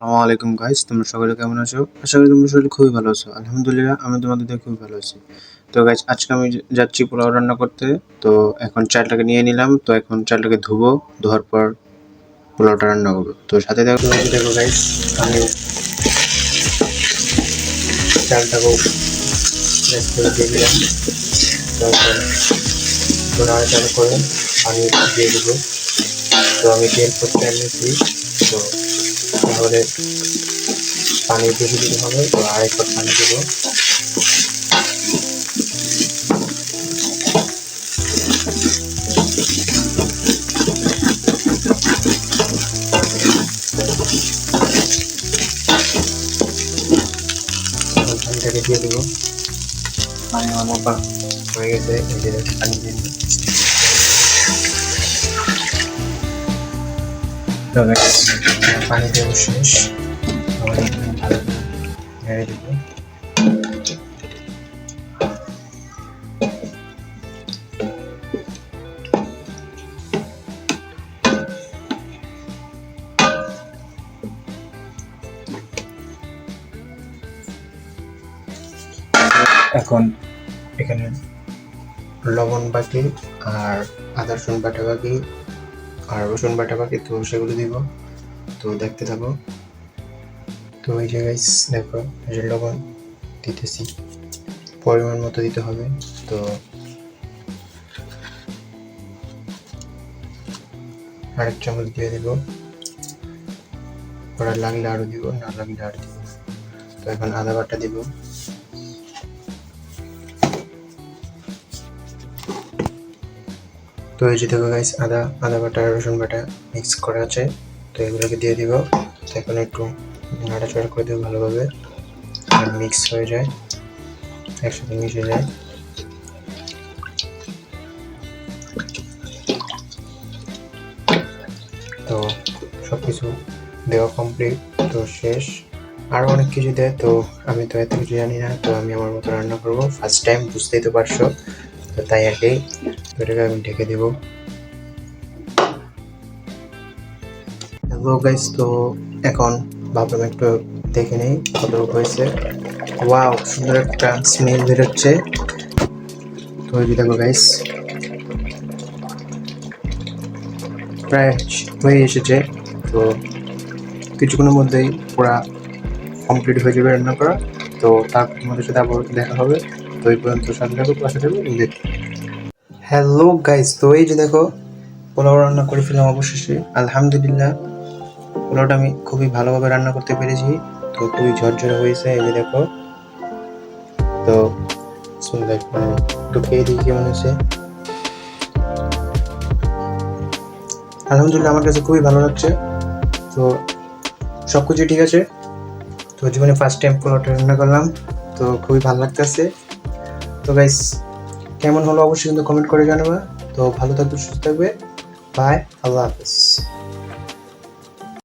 আসসালামু আলাইকুম গাইস, তোমরা সকলে কেমন আছো? আশা করি তোমরা সকলে খুবই ভালো আছো। আলহামদুলিল্লাহ, আমি তোমাদের দিয়ে খুবই ভালো আছি। তো গাইস, আজকে আমি যাচ্ছি পোলাও রান্না করতে। তো এখন চালটাকে নিয়ে নিলাম। তো এখন চালটাকে ধুবো, ধোয়ার পর পোলাওটা রান্না করবো। তো সাথে দেখো, দেখো গাইস, আমি চালটাকেও ম্যাশ করে দিয়ে দিলাম। তারপর নাড়াচাড়া করে পানি দিয়ে দেবো। তো আমি তেল করতে এনেছি, তো তাহলে পানি বেশি দিতে হবে। তো আরেকবার পানি দেবো। পানিটাকে দিয়ে দেবো। পানি আমার হয়ে গেছে, এই যে পানি দিয়ে দিই। তো পানি দেবো শেষ, ভালো নেড়ে দেবো। এখন এখানে লবণ বাকি আর আদা রসুন বাটা বাকি আর রসুন বাটা বাকি, তো সেগুলো দিব। তো দেখতে থাকো। তো এই যে গাইস দেখো, এই যে লবণ দিতেছি, পরিমাণ মতো দিতে হবে। তো আরেক চামচ দিয়ে দিব, ওরা লাগলে আরো দিব, না লাগলে আর দিব। তো এখন আদা বাটা দিব। তো এই যে দেখো গাইস, আদা বাটা আর রসুন বাটা মিক্স করা আছে। তো এগুলোকে দিয়ে দিব। তো এখন একটু নাড়াচাড়া করে দেবো ভালোভাবে, মিক্স হয়ে যায়, একসাথে মিশে যায়। তো সব কিছু দেওয়া কমপ্লিট, তো শেষ। আরও অনেক কিছু দেয়, তো আমি তো এত কিছু জানি না। তো আমি আমার মতো রান্না করবো, ফার্স্ট টাইম, বুঝতেই তো পারছো। তো তাই আর কি, তো এটাকে আমি ঢেকে দেবো। হ্যালো গাইস, তো এখন ভাবলাম একটু দেখে নেই কতটুকু হয়েছে। ওয়াও, সুন্দর একটা স্মেল বেরোচ্ছে। তো এই দেখো গাইস, প্রায় হয়ে এসেছে। তো কিছুক্ষণের মধ্যেই পুরা কমপ্লিট হয়ে যাবে রান্না করা। তো তারপর তোমাদের সাথে আবার দেখা হবে। তো এই পর্যন্ত সাথে থাকো, পাশে থাকো। হ্যালো গাইস, তো এই যে দেখো, পোলাও রান্না করে ফেললাম অবশেষে। আলহামদুলিল্লাহ, পোলাওটা আমি খুবই ভালোভাবে রান্না করতে পেরেছি। তো খুবই ঝরঝরে হয়েছে, এই যে দেখো। তো একটু খেয়ে দিই কেমন হয়েছে। আলহামদুলিল্লাহ, আমার কাছে খুবই ভালো লাগছে। তো সব কিছু ঠিক আছে। তো জীবনে ফার্স্ট টাইম পোলাওটা রান্না করলাম, তো খুবই ভালো লাগতেছে। তো গাইস, কেমন হলো অবশ্যই কিন্তু কমেন্ট করে জানাবা। তো ভালো থাকবে, সুস্থ থাকবে। বাই, আল্লাহ হাফেজ।